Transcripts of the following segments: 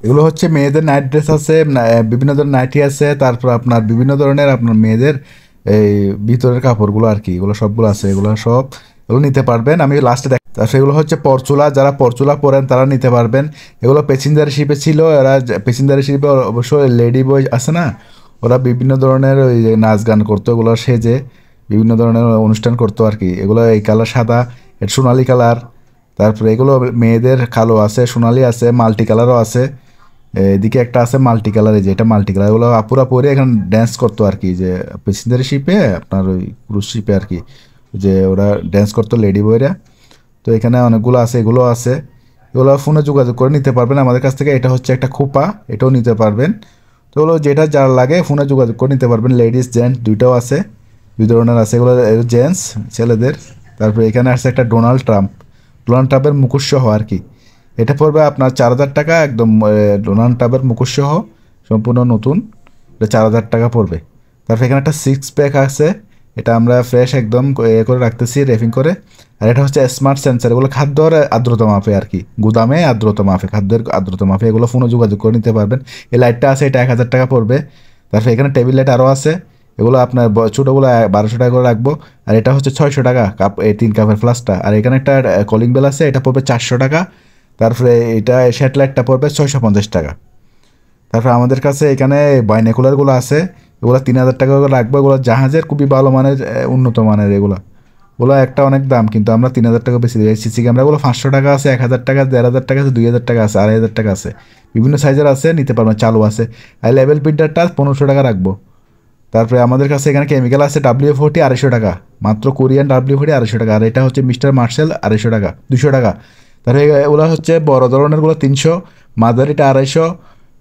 এগুলো হচ্ছে মেয়েদের নাইট ড্রেস আছে, বিভিন্ন ধরনের নাইটি আছে, তারপর আপনার বিভিন্ন ধরনের আপনার মেয়েদের এই ভিতরের কাপড়গুলো আর কি, এগুলো সবগুলো আছে, এগুলো সব এগুলো নিতে পারবেন। আমি লাস্টে দেখ, সেগুলো হচ্ছে পরচুলা, যারা পরচুলা পরেন তারা নিতে পারবেন। এগুলো প্যাসেঞ্জার শিপে ছিল, এরা প্যাসেঞ্জার শিপে অবশ্যই লেডি বয় আছে না, ওরা বিভিন্ন ধরনের ওই যে নাচ গান করতো, এগুলো সেজে বিভিন্ন ধরনের অনুষ্ঠান করতো আর কি। এগুলো এই কালার সাদা, এটা সোনালি কালার, তারপরে এগুলো মেয়েদের কালো আছে, সোনালি আছে, মাল্টি কালারও আছে। এদিকে একটা আছে মাল্টি কালার, এই যে এটা মাল্টি কালার, এগুলো আপুরা পরে এখানে ড্যান্স করতো আর কি, যে প্যাসেঞ্জার শিপে আপনার ওই ক্রুজ শিপে আর কি, যে ওরা ড্যান্স করতো লেডি বয়রা। তো এখানে অনেকগুলো আছে, এগুলো আছে, এগুলো ফোনে যোগাযোগ করে নিতে পারবেন আমাদের কাছ থেকে। এটা হচ্ছে একটা খোপা, এটাও নিতে পারবেন। তো ওগুলো যেটা যার লাগে ফোনে যোগাযোগ করে নিতে পারবেন। লেডিস জেন্টস দুইটাও আছে, দুই ধরনের আছে, এগুলো জেন্টস ছেলেদের। তারপরে এখানে আছে একটা ডোনাল্ড ট্রাম্পের মুখোশ সহ আর কি, এটা পড়বে আপনার 4,000 টাকা একদম, ডোনাল্ড ট্রাম্পের মুখোশ সহ সম্পূর্ণ নতুন, এটা 4,000 টাকা পড়বে। তারপর এখানে একটা সিক্স প্যাক আছে, এটা আমরা ফ্রেশ একদম করে রাখতেছি র্যাপিং করে। আর এটা হচ্ছে স্মার্ট সেন্সার, এগুলো খাদ্যর আর্দ্রতা মাপে আর কি, গুদামে আর্দ্রতা মাপে, খাদ্যের আর্দ্রতা মাপে, এগুলো ফোনে যোগাযোগ করে নিতে পারবেন। এই লাইটটা আছে, এটা 1,000 টাকা পড়বে। তারপর এখানে টেবিল লাইট আরও আছে, এগুলো আপনার ছোটোগুলো 1,200 টাকা করে রাখবো। আর এটা হচ্ছে 600 টাকা কাপ, এই 3 কাপের ফ্লাস্কটা। আর এখানে একটা কলিং বেল আছে, এটা পড়বে 400 টাকা। তারপরে এটা স্যাটেলাইটটা পড়বে 650 টাকা। তারপরে আমাদের কাছে এখানে বাইনোকুলারগুলো আছে, এগুলো 3,000 টাকা করে রাখবো। এগুলো জাহাজের খুবই ভালো মানের, উন্নত মানের এগুলো, ওগুলো একটা অনেক দাম, কিন্তু আমরা 3,000 টাকা বেশি দিই। সিসি ক্যামেরাগুলো 500 টাকা আছে, 1,000 টাকা, 1,500 টাকা আছে, 2,000 টাকা আছে, 2,500 টাকা আছে, বিভিন্ন সাইজের আছে, নিতে পারবেন, চালু আছে। আর লেভেল প্রিন্টারটা 1,500 টাকা রাখবো। তারপরে আমাদের কাছে এখানে কেমিক্যাল আছে WF-40 250 টাকা, মাত্র কোরিয়ান WF-40 250 টাকা। আর এটা হচ্ছে মিস্টার মার্শাল 250 টাকা, 200 টাকা। তারপরে এগুলো হচ্ছে বড় ধরনেরগুলো 300, মাঝারিটা 250,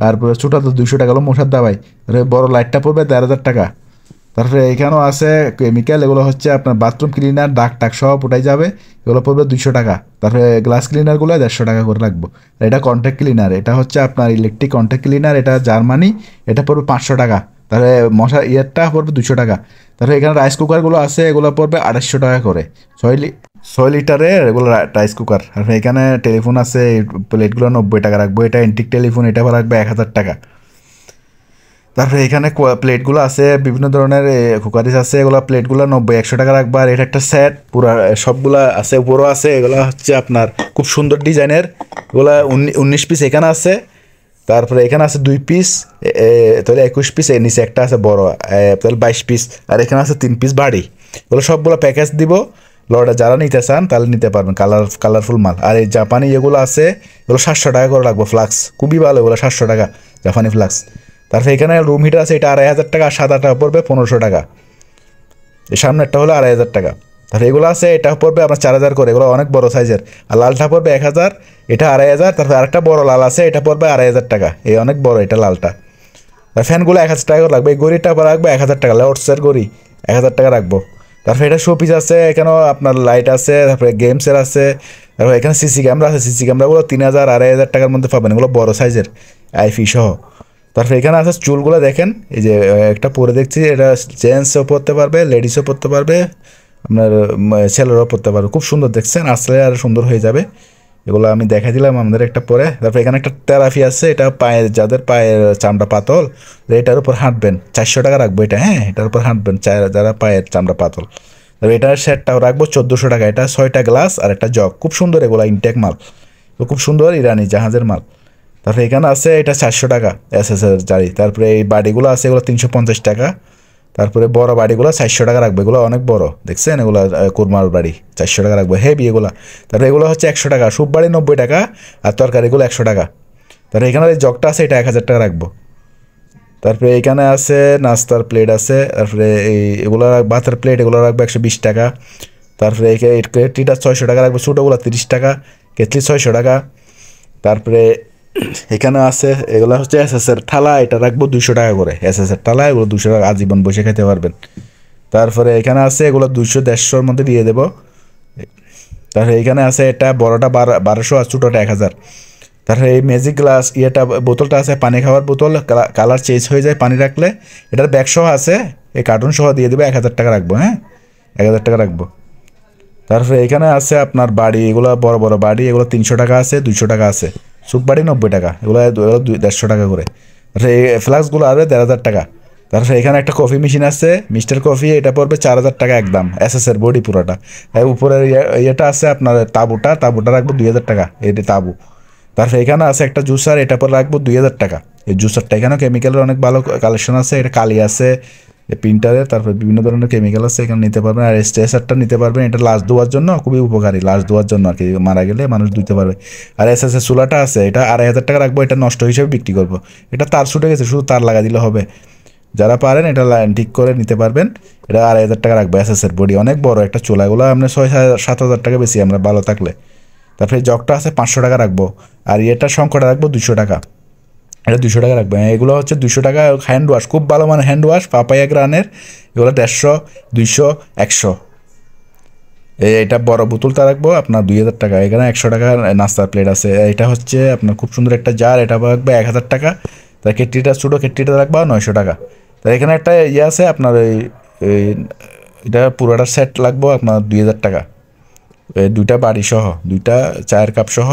তারপরে ছোটো তো 200 টাকা, হলো মশার দাবাই। তারপরে বড় লাইটটা পড়বে 1,500 টাকা। তারপরে এখানেও আছে কেমিক্যাল, এগুলো হচ্ছে আপনার বাথরুম ক্লিনার, দাগ টাক সব ওটাই যাবে, এগুলো পড়বে 200 টাকা। তারপরে গ্লাস ক্লিনারগুলো 150 টাকা করে রাখবো। আর এটা কন্ট্যাক্ট ক্লিনার, এটা হচ্ছে আপনার ইলেকট্রিক কন্ট্যাক্ট ক্লিনার, এটা জার্মানি, এটা পড়বে 500 টাকা। তারপরে মশা ইয়েরটা পড়বে 200 টাকা। তারপরে এখানে রাইস কুকারগুলো আছে, এগুলো পড়বে 250 টাকা করে, 6 লিটারের এগুলো রাইস কুকার। আর এখানে টেলিফোন আছে, প্লেটগুলো 90 টাকা রাখবো, এটা এন্টিক টেলিফোন, এটা রাখবে 1,000 টাকা। তারপরে এখানে প্লেটগুলো আছে, বিভিন্ন ধরনের কুকারিজ আছে, এগুলো প্লেটগুলো 90-100 টাকা রাখবা। আর এটা একটা সেট পুরা, সবগুলা আছে, উপরও আছে, এগুলো হচ্ছে আপনার খুব সুন্দর ডিজাইনের, এগুলো 19 পিস এখানে আছে। তারপরে এখানে আছে 2 পিস, তাহলে 21 পিস, এর নিচে একটা আছে বড়, তাহলে 22 পিস। আর এখানে আছে 3 পিস বাড়ি, এগুলো সবগুলো প্যাকেজ দিব। লর্ডে যারা নিতে চান তাহলে নিতে পারবেন, কালারফুল মাল। আর এই জাপানি এগুলো আছে, এগুলো 700 টাকা করে রাখবো। ফ্লাক্স খুবই ভালো, এগুলো 700 টাকা জাপানি ফ্লাক্স। তারপরে এখানে রুম হিটার আছে, এটা 2,500 টাকা, আর সাদাটা পড়বে 1,500 টাকা, এই সামনেরটা হলো 2,500 টাকা। তারপরে এগুলো আছে, এটা পড়বে আপনার 4,000 করে, এগুলো অনেক বড় সাইজের। আর লালটা পড়বে 1,000, এটা 2,500। তারপরে আরেকটা বড় লাল আছে, এটা পড়বে 2,500 টাকা, এই অনেক বড় এটা লালটা। আর ফ্যানগুলো 1,000 টাকা করে রাখবো। এই গড়িটা রাখবো 1,000 টাকা, লর্ডসের গড়ি 1,000 টাকা রাখবো। তারপরে এটা শো পিস আছে, এখানেও আপনার লাইট আছে, তারপরে গেমসের আছে। তারপরে এখানে সিসি ক্যামেরা আছে, সিসি ক্যামেরাগুলো 3,000 2,500 টাকার মধ্যে পাবেন, এগুলো বড় সাইজের আইফি সহ। তারপরে এখানে আছে চুলগুলো দেখেন, এই যে একটা পরে দেখছি, এটা জেন্টসও পরতে পারবে, লেডিসও পরতে পারবে, আপনার ছেলেরাও পরতে পারবে, খুব সুন্দর দেখছেন, আসলে আর সুন্দর হয়ে যাবে। এগুলো আমি দেখা দিলাম আমাদের একটা পরে। তারপরে এখানে একটা থেরাপি আছে, এটা পায়ের, যাদের পায়ের চামড়া পাতল, এটার উপর হাঁটবেন, 400 টাকা রাখবো এটা, হ্যাঁ, এটার উপর হাঁটবেন যারা পায়ের চামড়া পাতল। তারপরে এটার সেটটাও রাখবো 1,400 টাকা, এটা 6টা গ্লাস আর একটা জগ, খুব সুন্দর, এগুলো ইনটেক মাল, খুব সুন্দর ইরানি জাহাজের মাল। তারপরে এখানে আছে এটা 400 টাকা এসএসের জারি। তারপরে এই বাড়িগুলো আছে, এগুলো 350 টাকা। তারপরে বড় বাড়িগুলো 400 টাকা রাখবে, এগুলো অনেক বড় দেখছেন, এগুলো কুরমার বাড়ি 400 টাকা রাখবো, হেভি এগুলো। তারপরে এগুলো হচ্ছে 100 টাকা, স্যুপ বাড়ি 90 টাকা, আর তরকারিগুলো 100 টাকা। তারপরে এখানে এই জগটা আছে, এটা 1,000 টাকা রাখবো। তারপরে এইখানে আছে নাস্তার প্লেট আছে, তারপরে এগুলো ভাতের প্লেট, এগুলো রাখবো 120 টাকা। তারপরে এই কেটলিটা 600 টাকা রাখবো, ছোটোগুলো 30 টাকা, কেটলি 600 টাকা। তারপরে এখানে আছে, এগুলো হচ্ছে এসএসের থালা, এটা রাখবো 200 টাকা করে, এসএসের থালা, এগুলো 200 টাকা, আজীবন বসে খেতে পারবেন। তারপরে এখানে আছে, এগুলো 200-150-এর মধ্যে দিয়ে দেবো। তারপরে এখানে আছে, এটা বড়টা 1,200 আর ছোটোটা 1,000। তারপরে এই ম্যাজিক গ্লাস ইয়েটা বোতলটা আছে, পানি খাওয়ার বোতল, কালার চেঞ্জ হয়ে যায় পানি রাখলে, এটার ব্যাগ সহ আছে, এই কার্টুন সহ দিয়ে দেবো, 1,000 টাকা রাখবো, হ্যাঁ, 1,000 টাকা রাখবো। তারপরে এখানে আছে আপনার বাড়ি, এগুলো বড় বড় বাড়ি, এগুলো 300 টাকা আছে, 200 টাকা আছে, সুপবাড়ি 90 টাকা, এগুলো 150 টাকা করে। এই ফ্লাক্সগুলো আরও 1,500 টাকা। তারপরে এখানে একটা কফি মেশিন আছে, মিস্টার কফি, এটা পড়বে 4,000 টাকা একদম, এসএসের বডি পুরোটা। উপরের ইয়েটা আছে আপনার তাবুটা রাখবো 2,000 টাকা, এটি তাবু। তারপরে এখানে আছে একটা জুসার, এটা পর রাখবো 2,000 টাকা। এই জুসারটা এখানেও কেমিক্যালের অনেক ভালো কালেকশন আছে, এটা কালি আছে প্রিন্টারের, তারপরে বিভিন্ন ধরনের কেমিক্যাল আছে, এখানে নিতে পারবেন। আর স্ট্রেসারটা নিতে পারবেন, এটা লাশ ধোয়ার জন্য খুবই উপকারী, লাশ ধোয়ার জন্য আর কি, মারা গেলে মানুষ ধুইতে পারবে। আর এসএসের চুলাটা আছে, এটা 2,500 টাকা রাখবো, এটা নষ্ট হিসেবে বিক্রি করবো। এটা তার ছুটে গেছে, শুধু তার লাগা দিলে হবে। যারা পারেন এটা ঠিক করে নিতে পারবেন। এটা 2,500 টাকা রাখবো, এসএসের বডি, অনেক বড় একটা চুলা, এগুলো আমরা 6,000-7,000 টাকা বেশি আমরা ভালো থাকলে। তারপরে জগটা আছে 500 টাকা রাখবো। আর এটা শঙ্করটা রাখবো 200 টাকা, এটা 200 টাকা রাখবো। এগুলো হচ্ছে 200 টাকা হ্যান্ড ওয়াশ, খুব ভালো মানে হ্যান্ড ওয়াশ, পাপায়া গ্রানের, এগুলো 150, 200, 100। এটা বড় বোতলটা রাখবো আপনার 2,000 টাকা। এখানে 100 টাকা নাস্তার প্লেট আছে। এটা হচ্ছে আপনার খুব সুন্দর একটা জার, এটা রাখবো 1,000 টাকা। তার কেটলিটা ছোটো কেটলিটা রাখবো 900 টাকা। তার এখানে একটা ইয়ে আছে আপনার এটা পুরোটা সেট লাগবো আপনার 2,000 টাকা, 2টা বাড়ি সহ, 2টা চায়ের কাপ সহ।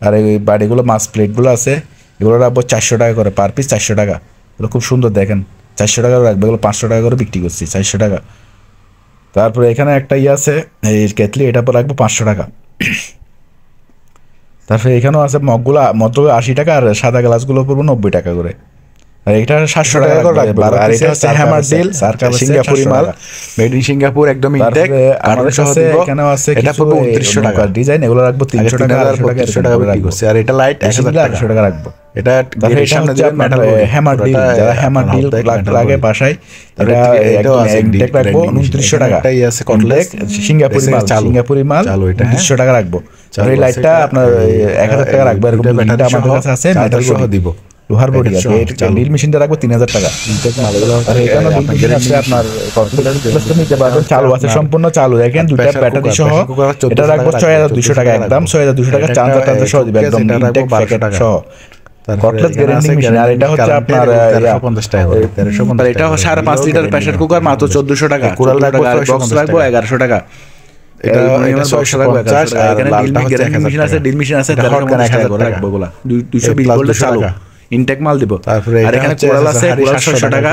আর এই বাড়িগুলো মাছ প্লেটগুলো আছে, এগুলো রাখবো 400 টাকা করে, পার পিস 400 টাকা। এগুলো খুব সুন্দর দেখেন, 400 টাকা রাখবো, এগুলো 500 টাকা করে বিক্রি করছি, 400 টাকা। তারপরে এখানে একটা ইয়ে আছে এই কেটলি, এটা পর রাখবো 500 টাকা। তারপরে এখানেও আছে মগগুলো 80 টাকা, আর সাদা গ্লাসগুলো পড়বো 90 টাকা করে। আর এটা 700 টাকা করে রাখবো। আর এটা হচ্ছে হ্যামার ডিল, সিঙ্গাপুরি মাল, মেড ইন সিঙ্গাপুর, একদম ইনটেক। আমাদের কাছে এখানেও আছে, এটা পড়বো 2900 টাকা ডিজাইন, এগুলো রাখবো 300 টাকা, 300 টাকা বিক্রি করছি। আর এটা লাইট 1,000 টাকা রাখবো। এটা সামনে যে মেটাল হ্যামার ডিল, যারা হ্যামার ডিল লাগে বাসায়, এটা ইনটেক রাখবো 2900 টাকা। এটাই আছে কটলেস সিঙ্গাপুরি মাল 2900 টাকা রাখবো। আর এই লাইটটা আপনার 1,000 টাকা রাখবো। এরকম ব্যাটারি আমাদের কাছে আছে, মেটাল সহ দিব, লোহার বডি আছে। এটা ড্রিল মেশিনটা রাখবো 3,000 টাকা। আর এখানে ড্রিল আছে আপনার নিতে পারবেন, চালু আছে, সম্পূর্ণ চালু। দেখেন 2টা ব্যাটারি সহ, এটা রাখবো 6,200 টাকা একদম, 6,200 টাকা, চার্জার সহ দিবে একদম, ইনটেক প্যাকেট সহ। কটলেস গ্রাইন্ডিং মেশিন। আর এটা হচ্ছে আপনার 1350 টাকা করে, 1350। এটা 5.5 লিটার প্রেসার কুকার মাত্র 1400 টাকা, কুড়াল রাখবো, বক্স রাখবো 1100 টাকা। এটা 650। আর এখানে গ্রাইন্ডিং মেশিন আছে, ডিল মেশিন আছে, 1,000 করে রাখবো, গুলা 200 বিল করলে চালু, ইনটেক মাল দিব। আর এখানে কোরাল আছে, কোরাল 600 টাকা।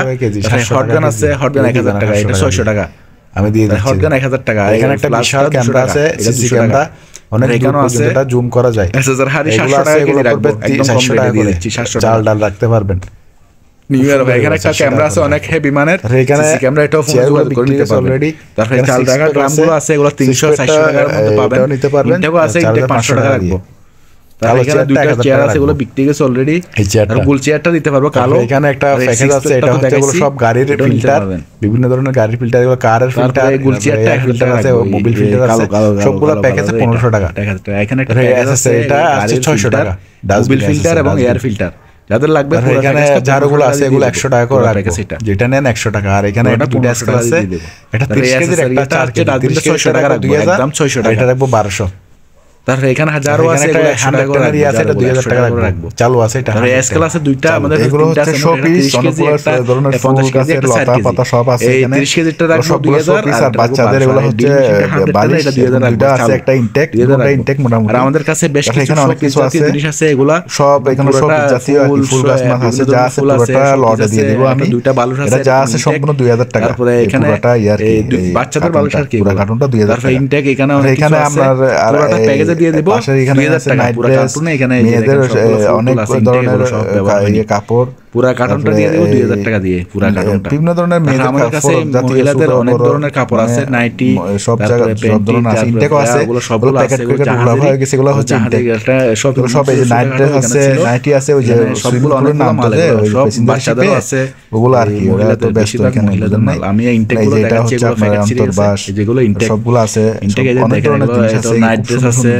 হটগান আছে, হটগান 1,000 টাকা, এটা 600 টাকা আমি দিয়ে দিচ্ছি। হটগান 1,000 টাকা। এখানে একটা বিশাল ক্যামেরা আছে, সিসি ক্যামেরা, অনেক এখানে আছে, এটা জুম করা যায়। এসএসআর হাড়ি 700 টাকা কেজি রাখবো, একদম কম রেটে দিয়ে দিচ্ছি, 700 টাকা। চাল ডাল রাখতে পারবেন। নিউ ইয়ার এখানে একটা ক্যামেরা আছে, অনেক হেভি মানের, সিসি ক্যামেরা, এটাও ফোন করে নিতে পারবেন অলরেডি। তারপরে চাল টাকা গ্রামগুলো আছে, এগুলো 300-400 টাকার মধ্যে পাবেন, নিতে পারবেন। এটাও আছে, এটা 500 টাকা রাখবো। তাহলে এখানে 2টা চেয়ার আছে, এগুলো বিক্রি গেছে অলরেডি। আর গোল চেয়ারটা দিতে পারবো কালো। এখানে একটা প্যাকেজ আছে, এটা হচ্ছে এগুলো সব গাড়ির ফিল্টার, বিভিন্ন ধরনের গাড়ির ফিল্টার, এগুলো কারের ফিল্টার, গোল চেয়ারটা ফিল্টার আছে, মোবাইল ফিল্টার আছে, সবগুলো প্যাকেজে 1500 টাকা। এখানে একটা প্যাকেজ আছে, এটা আছে 600 টাকা, মোবাইল ফিল্টার এবং এয়ার ফিল্টার। যাদের লাগবে, এখানে জারগুলো আছে, এগুলো 100 টাকা করে রাখবো, যেটা নেন 100 টাকা। আর এখানে একটা 2টা স্কেল আছে, এটা 30 কেজির, একটা 4 কেজি, 600 টাকা রাখবো, একদম 600 টাকা। এটা রাখবো 1200। তারপরে এখানে হাজারও আছে, এগুলো 100 টাকা করে আছে, এটা 2,000 টাকা রাখবো, চালু আছে। এটা এসকেল আছে 2টা, আমাদের এগুলো হচ্ছে শোপিস, অনেক ধরনের ফুল গাছের লতা পাতা সব আছে এখানে। 30 কেজিটা রাখবো 2,000। আর বাচ্চাদের এগুলো হচ্ছে বালিশ, এটা 2,000 দুইটা আছে, একটা ইনটেক, দুটো ইনটেক মোটামুটি। আর আমাদের কাছে বেশ কিছু অনেক কিছু আছে, জিনিস আছে, এগুলা সব এখানে সব জাতীয় ফুল গাছ মাছ আছে, যা আছে পুরোটা লটে দিয়ে দিব আমি। দুইটা বালুশ আছে, যা আছে সম্পূর্ণ 2,000 টাকা। তারপরে এখানে পুরোটা ইয়ার বাচ্চাদের বালুশ আর কি, পুরো কার্টুনটা 2,000 টাকা। তারপরে ইনটেক এখানে অনেক কিছু আছে, পুরোটা প্যাকেজে দিয়ে দেব। এখানে আছে নাইট ড্রেস, মেয়েদের অনেক ধরনের কাপড়, পুরা কার্টনটা দিয়ে দেব 2,000 টাকা দিয়ে, পুরা কার্টনটা। বিভিন্ন ধরনের মেয়েদের কাপড়, মহিলাদের অনেক ধরনের কাপড় আছে, নাইটি, সব জায়গায় সব ধরনের আছে, ইনটেকও আছে, ওগুলো সবগুলো প্যাকেট প্যাকেট গুলো হয়ে গেছে, এগুলো হচ্ছে ইনটেক। সব এই যে নাইট ড্রেস আছে, নাইটি আছে, ওই যে সবগুলো অনেক নাম আছে, সব বাচ্চাদের আছে, ওগুলো আর কি, ওরা তো ব্যস্ত এখানে মহিলাদের মাল। আমি ইনটেক গুলো দেখাচ্ছি, এগুলো প্যাকেট সিরিজ আছে, যেগুলো ইনটেক সবগুলো আছে, ইনটেক এই যে দেখেন, এটা নাইট ড্রেস আছে।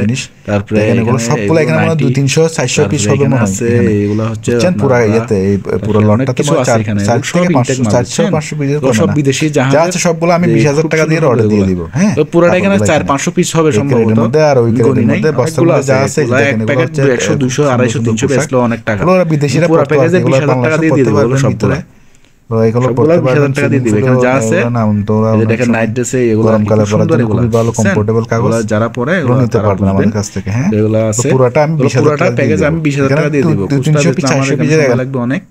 তারপরে এগুলো সবগুলো এখানে মানে 200-300-400 পিস হবে মনে আছে। এগুলো হচ্ছে পুরো ইয়েতে, এই পুরো লটটাতে 400-500 পিস, সব বিদেশি যা আছে সবগুলো আমি 20,000 টাকা দিয়ে অর্ডার দিয়ে দিব। হ্যাঁ, পুরোটা এখানে 400-500 পিস হবে সম্ভবত মধ্যে। আর ওই মধ্যে বস্তাগুলো যা আছে, দেখেন এগুলো হচ্ছে 100-200-250-300 বেচলো অনেক টাকা। পুরো বিদেশিরা পুরো প্যাকেজে 20,000 টাকা দিয়ে দিব সবগুলো। তো এগুলো সবগুলা পড়তে পারবেন 20,000 টাকা দিয়ে দিবে। এখানে যা আছে এই যে দেখেন নাইট ড্রেসে এগুলো গরমকালে খুব পরার সুন্দর, জন্য এগুলা খুবই ভালো বুঝছেন? কমফোর্টেবল কাগজ, এগুলা যারা পরে এগুলো এগুলা নিতে তারা পারবেন বুঝবেন। আমাদের কাছ থেকে। হ্যাঁ, এগুলা তো আছে, পুরাটা আমি 20,000 পুরাটা টাকা দিয়ে প্যাকেজ দেব। আমি 20,000 এখানে টাকা দিয়ে দিব। 300 খুচরা পিস বেচলে আমার 400 এখানে পিসের সময় লাগবে অনেক,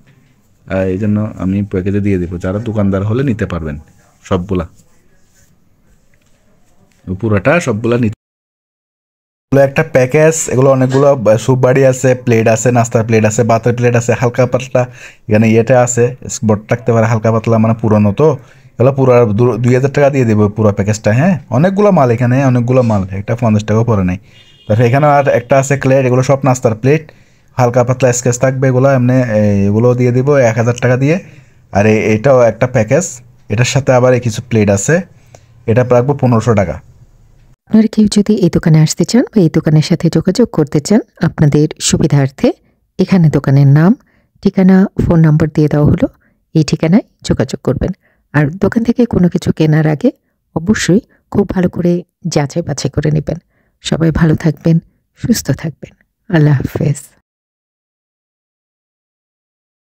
এই জন্য আমি প্যাকেজে দিয়ে দিব। যারা দোকানদার হলে নিতে পারবেন সবগুলা, পুরাটা সবগুলা নিতে। এগুলো একটা প্যাকেজ, এগুলো অনেকগুলো স্যুপ বাড়ি আছে, প্লেট আছে, নাস্তার প্লেট আছে, ভাতের প্লেট আছে, হালকা পাতলা এখানে ইয়েটা আছে, স্পট থাকতে পারে হালকা পাতলা, মানে পুরানো তো এগুলো পুরো 2,000 টাকা দিয়ে দেবো পুরো প্যাকেজটা। হ্যাঁ, অনেকগুলো মাল এখানে, অনেকগুলো মাল, একটা 50 টাকাও পরে নাই। তারপরে এখানে আর একটা আছে প্লেট, এগুলো সব নাস্তার প্লেট, হালকা পাতলা স্কেচ থাকবে, এগুলো এমনি এগুলো দিয়ে দিব 1,000 টাকা দিয়ে। আর এটাও একটা প্যাকেজ, এটার সাথে আবার কিছু প্লেট আছে, এটা রাখবো 1500 টাকা। আপনারা কেউ যদি এই দোকানে আসতে চান বা এই দোকানের সাথে যোগাযোগ করতে চান, আপনাদের সুবিধার্থে এখানে দোকানের নাম, ঠিকানা, ফোন নম্বর দিয়ে দেওয়া হলো। এই ঠিকানায় যোগাযোগ করবেন। আর দোকান থেকে কোনো কিছু কেনার আগে অবশ্যই খুব ভালো করে যাচাই বাছাই করে নেবেন। সবাই ভালো থাকবেন, সুস্থ থাকবেন। আল্লাহ হাফেজ।